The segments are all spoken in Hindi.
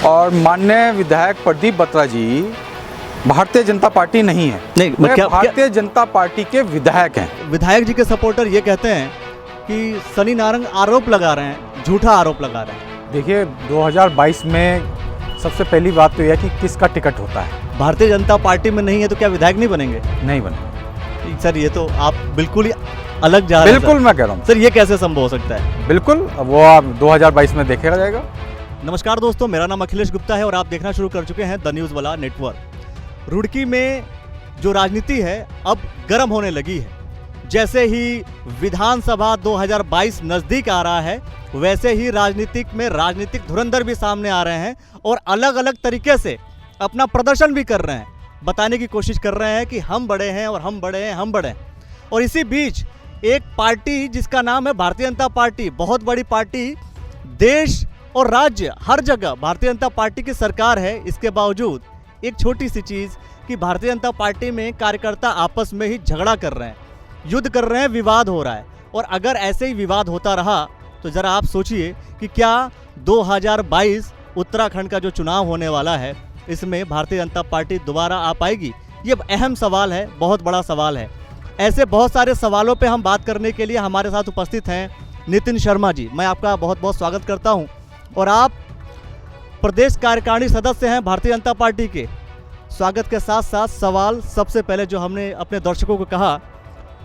और माननीय विधायक प्रदीप बत्रा जी भारतीय जनता पार्टी नहीं है। नहीं, भारतीय जनता पार्टी के विधायक हैं। विधायक जी के सपोर्टर ये कहते हैं कि सनी नारंग आरोप लगा रहे हैं, झूठा आरोप लगा रहे हैं। देखिए 2022 में सबसे पहली बात तो यह है कि किसका टिकट होता है। भारतीय जनता पार्टी में नहीं है तो क्या विधायक नहीं बनेंगे? नहीं बने सर, ये तो आप बिल्कुल ही अलग जा रहे हैं। बिल्कुल मैं कह रहा हूँ सर, ये कैसे संभव हो सकता है? बिल्कुल, वो आप 2022 में देखा जाएगा। नमस्कार दोस्तों, मेरा नाम अखिलेश गुप्ता है और आप देखना शुरू कर चुके हैं द न्यूज़ वाला नेटवर्क। रुड़की में जो राजनीति है अब गर्म होने लगी है। जैसे ही विधानसभा 2022 नजदीक आ रहा है वैसे ही राजनीतिक धुरंधर भी सामने आ रहे हैं और अलग अलग तरीके से अपना प्रदर्शन भी कर रहे हैं, बताने की कोशिश कर रहे हैं कि हम बड़े हैं और हम बड़े हैं, हम बड़े हैं। और इसी बीच एक पार्टी जिसका नाम है भारतीय जनता पार्टी, बहुत बड़ी पार्टी, देश और राज्य हर जगह भारतीय जनता पार्टी की सरकार है। इसके बावजूद एक छोटी सी चीज़ कि भारतीय जनता पार्टी में कार्यकर्ता आपस में ही झगड़ा कर रहे हैं, युद्ध कर रहे हैं, विवाद हो रहा है। और अगर ऐसे ही विवाद होता रहा तो ज़रा आप सोचिए कि क्या 2022 उत्तराखंड का जो चुनाव होने वाला है इसमें भारतीय जनता पार्टी दोबारा आ पाएगी? ये अहम सवाल है, बहुत बड़ा सवाल है। ऐसे बहुत सारे सवालों पे हम बात करने के लिए हमारे साथ उपस्थित हैं नितिन शर्मा जी। मैं आपका बहुत बहुत स्वागत करता हूं। और आप प्रदेश कार्यकारिणी सदस्य हैं भारतीय जनता पार्टी के। स्वागत के साथ साथ सवाल सबसे पहले जो हमने अपने दर्शकों को कहा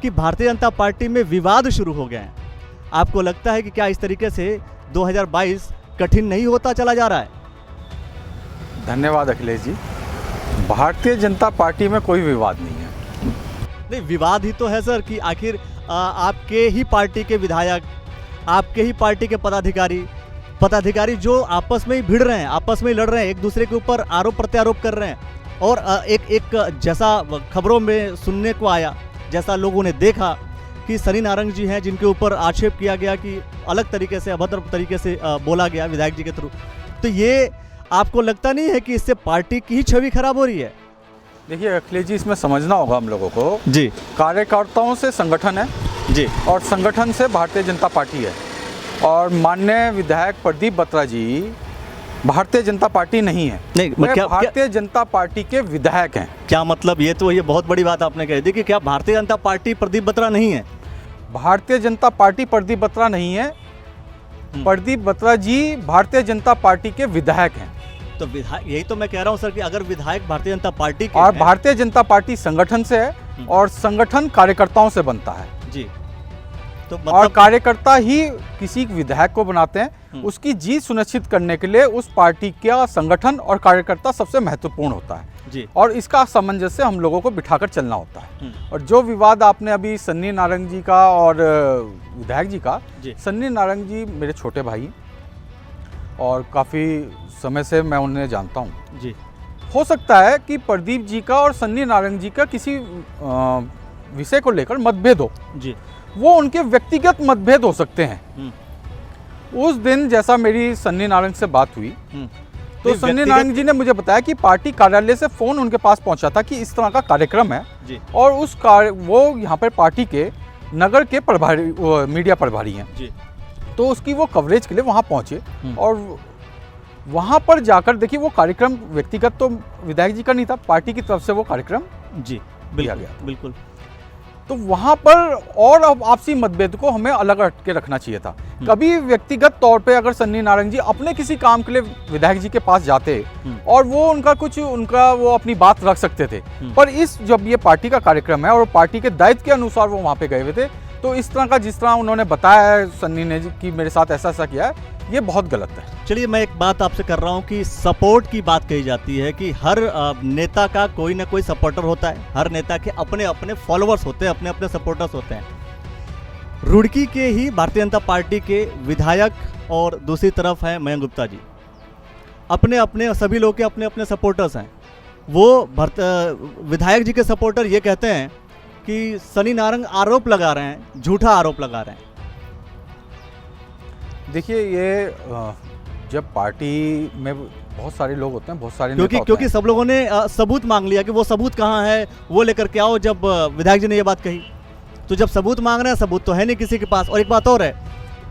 कि भारतीय जनता पार्टी में विवाद शुरू हो गए हैं, आपको लगता है कि क्या इस तरीके से 2022 कठिन नहीं होता चला जा रहा है? धन्यवाद अखिलेश जी। भारतीय जनता पार्टी में कोई विवाद नहीं है। नहीं, विवाद ही तो है सर कि आखिर आपके ही पार्टी के विधायक, आपके ही पार्टी के पदाधिकारी जो आपस में ही भिड़ रहे हैं, आपस में ही लड़ रहे हैं, एक दूसरे के ऊपर आरोप प्रत्यारोप कर रहे हैं। और एक जैसा खबरों में सुनने को आया, जैसा लोगों ने देखा कि सनी नारंग जी हैं जिनके ऊपर आक्षेप किया गया कि अलग तरीके से, अभद्र तरीके से बोला गया विधायक जी के थ्रू, तो ये आपको लगता नहीं है कि इससे पार्टी की ही छवि खराब हो रही है? देखिए अखिलेश जी, इसमें समझना होगा हम लोगों को जी, कार्यकर्ताओं से संगठन है जी और संगठन से भारतीय जनता पार्टी है। और माननीय विधायक प्रदीप बत्रा जी भारतीय जनता पार्टी नहीं है। नहीं, भारतीय जनता पार्टी के विधायक हैं। क्या मतलब? ये बहुत बड़ी बात आपने कह दी कि क्या भारतीय जनता पार्टी प्रदीप बत्रा नहीं है? भारतीय जनता पार्टी प्रदीप बत्रा नहीं है। प्रदीप बत्रा जी भारतीय जनता पार्टी के विधायक हैं। तो विधायक, यही तो मैं कह रहा हूं सर कि अगर विधायक भारतीय जनता पार्टी के और भारतीय जनता पार्टी संगठन से है और संगठन कार्यकर्ताओं से बनता है जी, तो और मतलब कार्यकर्ता ही किसी विधायक को बनाते हैं। उसकी जीत सुनिश्चित करने के लिए उस पार्टी का संगठन और कार्यकर्ता सबसे महत्वपूर्ण होता है जी। और इसका सामंजस्य हम लोगों को बिठाकर चलना होता है। और जो विवाद आपने अभी सन्नी नारंग जी का और विधायक जी का, सन्नी नारंग जी मेरे छोटे भाई और काफ़ी समय से मैं उन्हें जानता हूँ जी। हो सकता है कि प्रदीप जी का और सन्नी नारंग जी का किसी विषय को लेकर मतभेद हो जी, वो उनके व्यक्तिगत मतभेद हो सकते हैं। उस दिन जैसा मेरी सन्नी नारंग से बात हुई तो सन्नी नारंग जी ने मुझे बताया कि पार्टी कार्यालय से फोन उनके पास पहुंचा था कि इस तरह का कार्यक्रम है जी। और वो यहाँ पर पार्टी के नगर के प्रभारी, मीडिया प्रभारी हैं जी। तो उसकी वो कवरेज के लिए वहाँ पहुँचे और वहाँ पर जाकर देखिए वो कार्यक्रम व्यक्तिगत तो विधायक जी का नहीं था, पार्टी की तरफ से वो कार्यक्रम जी दिया गया। बिल्कुल। तो वहाँ पर और अब आपसी मतभेद को हमें अलग हट के रखना चाहिए था। कभी व्यक्तिगत तौर पे अगर सन्नी नारंग जी अपने किसी काम के लिए विधायक जी के पास जाते और वो उनका वो अपनी बात रख सकते थे, पर जब ये पार्टी का कार्यक्रम है और पार्टी के दायित्व के अनुसार वो वहाँ पे गए हुए थे, तो इस तरह का जिस तरह उन्होंने बताया है सन्नी ने कि मेरे साथ ऐसा ऐसा किया है, ये बहुत गलत है। चलिए, मैं एक बात आपसे कर रहा हूँ कि सपोर्ट की बात कही जाती है कि हर नेता का कोई ना कोई सपोर्टर होता है, हर नेता के अपने अपने फॉलोअर्स होते हैं, अपने अपने सपोर्टर्स होते हैं। रुड़की के ही भारतीय जनता पार्टी के विधायक और दूसरी तरफ हैं मयंक गुप्ता जी, अपने अपने सभी लोग के अपने अपने सपोर्टर्स हैं। वो विधायक जी के सपोर्टर ये कहते हैं कि सनी नारंग आरोप लगा रहे हैं, झूठा आरोप लगा रहे हैं। देखिए, ये जब पार्टी में बहुत सारे लोग होते हैं, बहुत सारे क्योंकि सब लोगों ने सबूत मांग लिया कि वो सबूत कहाँ है, वो लेकर के आओ। जब विधायक जी ने ये बात कही तो जब सबूत मांग रहे हैं, सबूत तो है नहीं किसी के पास। और एक बात और है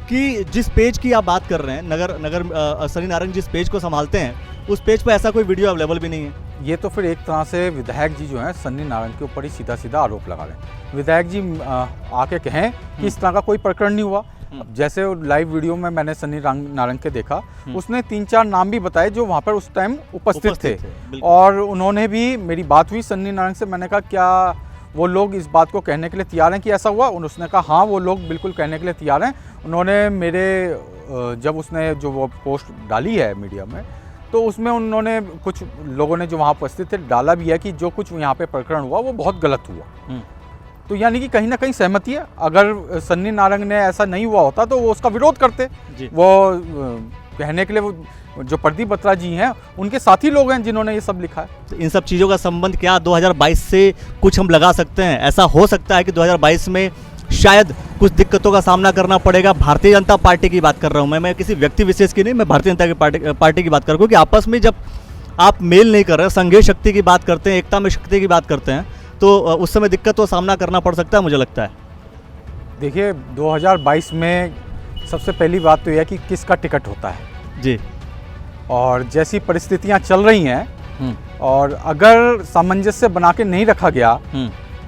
कि जिस पेज की आप बात कर रहे हैं, नगर सनी नारंग जिस पेज को संभालते हैं, उस पेज पर ऐसा कोई वीडियो अवेलेबल भी नहीं है। ये तो फिर एक तरह से विधायक जी जो हैं सन्नी नारंग के ऊपर ही सीधा सीधा आरोप लगा रहे हैं। विधायक जी आके कहें कि इस तरह का कोई प्रकरण नहीं हुआ। जैसे लाइव वीडियो में मैंने सन्नी नारंग के देखा, उसने 3-4 नाम भी बताए जो वहाँ पर उस टाइम उपस्थित थे। और उन्होंने भी, मेरी बात हुई सन्नी नारंग से, मैंने कहा क्या वो लोग इस बात को कहने के लिए तैयार हैं कि ऐसा हुआ? उसने कहा हाँ, वो लोग बिल्कुल कहने के लिए तैयार हैं। उन्होंने मेरे जब उसने जो वो पोस्ट डाली है मीडिया में, तो उसमें उन्होंने, कुछ लोगों ने जो वहाँ उपस्थित थे, डाला भी है कि जो कुछ यहाँ पे प्रकरण हुआ वो बहुत गलत हुआ। तो यानी कि कहीं ना कहीं सहमति है। अगर सन्नी नारंग ने ऐसा नहीं हुआ होता तो वो उसका विरोध करते। वो कहने के लिए वो जो प्रदीप बत्रा जी हैं उनके साथी लोग हैं जिन्होंने ये सब लिखा है। तो इन सब चीज़ों का संबंध क्या 2022 से कुछ हम लगा सकते हैं? ऐसा हो सकता है कि 2022 में शायद कुछ दिक्कतों का सामना करना पड़ेगा। भारतीय जनता पार्टी की बात कर रहा हूँ मैं किसी व्यक्ति विशेष की नहीं, मैं भारतीय जनता पार्टी की बात कर रहा हूँ कि आपस में जब आप मेल नहीं कर रहे, संघीय शक्ति की बात करते हैं, एकता में शक्ति की बात करते हैं, तो उस समय दिक्कतों का सामना करना पड़ सकता है, मुझे लगता है। देखिए 2022 में सबसे पहली बात तो यह है कि किसका टिकट होता है जी। और जैसी परिस्थितियां चल रही हैं और अगर सामंजस्य बना के नहीं रखा गया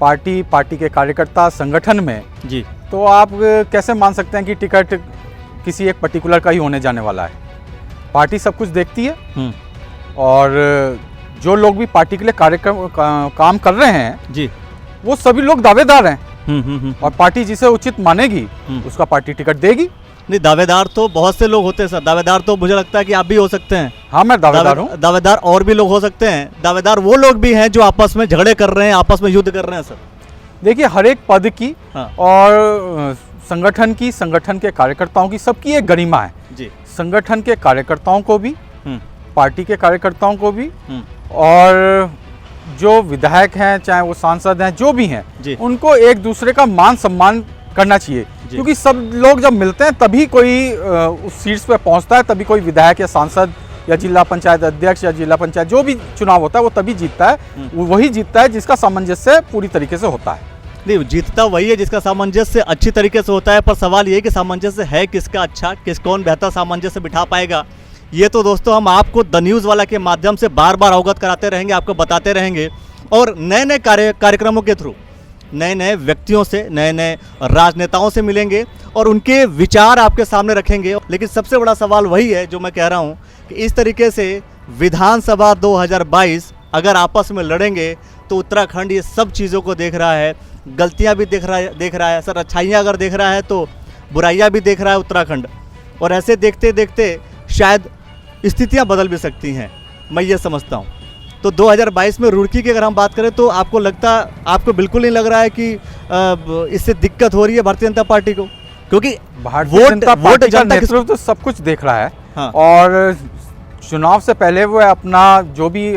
पार्टी के कार्यकर्ता संगठन में जी, तो आप कैसे मान सकते हैं कि टिकट किसी एक पर्टिकुलर का ही होने जाने वाला है? पार्टी सब कुछ देखती है और जो लोग भी पार्टी के लिए काम कर रहे हैं जी, वो सभी लोग दावेदार हैं। और पार्टी जिसे उचित मानेगी उसका पार्टी टिकट देगी। नहीं, दावेदार तो बहुत से लोग होते हैं सर। दावेदार तो मुझे लगता है कि आप भी हो सकते हैं। हाँ, मैं दावेदार हूँ। दावेदार और भी लोग हो सकते हैं। दावेदार वो लोग भी हैं जो आपस में झगड़े कर रहे हैं, आपस में युद्ध कर रहे हैं सर। देखिए हर एक पद की और संगठन की, संगठन के कार्यकर्ताओं की, सबकी एक गरिमा है जी। संगठन के कार्यकर्ताओं को भी, पार्टी के कार्यकर्ताओं को भी, और जो विधायक हैं चाहे वो सांसद हैं जो भी हैं, उनको एक दूसरे का मान सम्मान करना चाहिए। क्योंकि सब लोग जब मिलते हैं तभी कोई उस सीट्स पे पहुंचता है, तभी कोई विधायक या सांसद या जिला पंचायत अध्यक्ष या जिला पंचायत जो भी चुनाव होता है वो तभी जीतता है। वही जीतता है जिसका सामंजस्य पूरी तरीके से होता है। नहीं, जीतता वही है जिसका सामंजस्य अच्छी तरीके से होता है। पर सवाल ये है कि सामंजस्य है किसका अच्छा, कौन बेहतर सामंजस्य बिठा पाएगा। ये तो दोस्तों हम आपको द न्यूज़ वाला के माध्यम से बार बार अवगत कराते रहेंगे, आपको बताते रहेंगे, और नए नए कार्यक्रमों के थ्रू नए नए व्यक्तियों से, नए नए राजनेताओं से मिलेंगे और उनके विचार आपके सामने रखेंगे। लेकिन सबसे बड़ा सवाल वही है जो मैं कह रहा हूँ कि इस तरीके से विधानसभा 2022 अगर आपस में लड़ेंगे तो उत्तराखंड ये सब चीज़ों को देख रहा है, गलतियाँ भी देख रहा है सर, अच्छाइयाँ अगर देख रहा है तो बुराइयाँ भी देख रहा है उत्तराखंड। और ऐसे देखते देखते शायद स्थितियाँ बदल भी सकती हैं, मैं ये समझता हूँ। तो 2022 में रुड़की की अगर हम बात करें तो आपको बिल्कुल नहीं लग रहा है कि इससे दिक्कत हो रही है भारतीय जनता पार्टी को? क्योंकि भारतीय जनता पार्टी का नेतृत्व तो सब कुछ देख रहा है। हाँ। और चुनाव से पहले वो अपना जो भी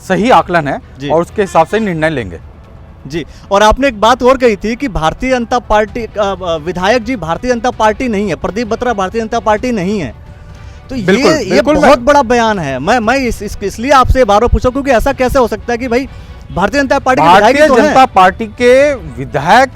सही आकलन है और उसके हिसाब से निर्णय लेंगे जी। और आपने एक बात और कही थी कि भारतीय जनता पार्टी विधायक जी भारतीय जनता पार्टी नहीं है, प्रदीप बत्रा भारतीय जनता पार्टी नहीं है। तो ये बहुत बड़ा बयान है। मैं इसलिए आपसे बार बार पूछा क्योंकि ऐसा कैसे हो सकता है कि भाई भारतीय जनता पार्टी के विधायक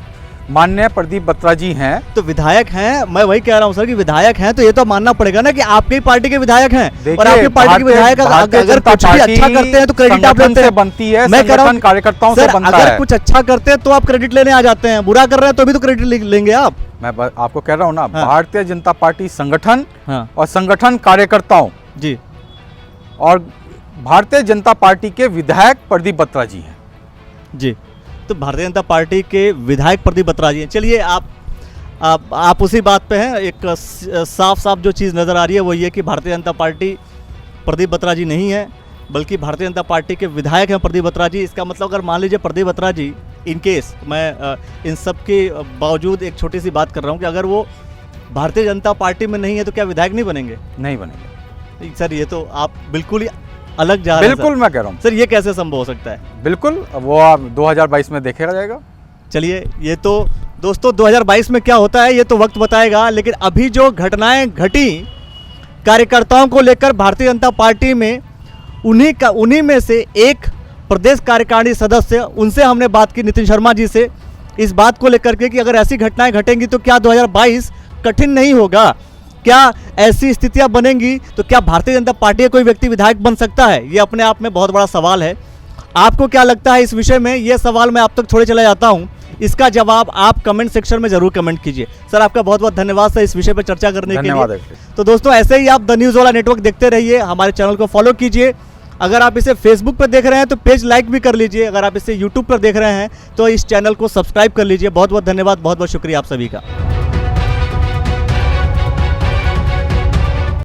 माननीय प्रदीप बत्रा जी हैं, तो विधायक हैं। मैं वही कह रहा हूं सर कि विधायक हैं तो ये तो मानना पड़ेगा ना कि आपकी पार्टी के विधायक हैं। और आपकी पार्टी के विधायक अगर कुछ भी अच्छा करते हैं तो क्रेडिट आप लेते हैं, बनती है। मैं कह रहा हूं कार्यकर्ताओं से बनता है। अगर कुछ अच्छा करते हैं तो आप क्रेडिट लेने आ जाते हैं, बुरा कर रहे हैं तो भी तो क्रेडिट लेंगे आप। मैं आपको कह रहा हूँ ना, भारतीय जनता पार्टी संगठन और संगठन कार्यकर्ताओं जी, और भारतीय जनता पार्टी के विधायक प्रदीप बत्रा जी हैं जी। तो भारतीय जनता पार्टी के विधायक प्रदीप बत्रा जी हैं। चलिए आप उसी बात पे हैं। एक साफ जो चीज़ नज़र आ रही है वो ये कि भारतीय जनता पार्टी प्रदीप बत्रा जी नहीं है, बल्कि भारतीय जनता पार्टी के विधायक हैं प्रदीप बत्रा जी। इसका मतलब अगर मान लीजिए प्रदीप बत्रा जी, इन केस मैं इन सब के बावजूद एक छोटी सी बात कर रहा हूँ कि अगर वो भारतीय जनता पार्टी में नहीं है तो क्या विधायक नहीं बनेंगे? नहीं बनेंगे सर, ये तो आप बिल्कुल ही अलग जा रहे हैं। बिल्कुल मैं कह रहा हूँ सर, ये कैसे संभव हो सकता है? बिल्कुल, वो आप 2022 में देखा जाएगा। चलिए, ये तो दोस्तों 2022 में क्या होता है ये तो वक्त बताएगा। लेकिन अभी जो घटनाएं घटी कार्यकर्ताओं को लेकर भारतीय जनता पार्टी में, उन्हीं में से एक प्रदेश कार्यकारिणी सदस्य, उनसे हमने बात की नितिन शर्मा जी से इस बात को लेकर के कि अगर ऐसी घटनाएं घटेंगी तो क्या 2022 कठिन नहीं होगा? क्या ऐसी स्थितियां बनेंगी तो क्या भारतीय जनता पार्टी का कोई व्यक्ति विधायक बन सकता है? ये अपने आप में बहुत बड़ा सवाल है। आपको क्या लगता है इस विषय में? ये सवाल मैं आप तक छोड़े चला जाता हूं, इसका जवाब आप कमेंट सेक्शन में जरूर कमेंट कीजिए। सर आपका बहुत बहुत धन्यवाद सर इस विषय पर चर्चा करने के लिए। तो दोस्तों ऐसे ही आप द न्यूज़ वाला नेटवर्क देखते रहिए, हमारे चैनल को फॉलो कीजिए। अगर आप इसे फेसबुक पर देख रहे हैं तो पेज लाइक भी कर लीजिए, अगर आप इसे यूट्यूब पर देख रहे हैं तो इस चैनल को सब्सक्राइब कर लीजिए। बहुत बहुत धन्यवाद, बहुत बहुत शुक्रिया आप सभी का।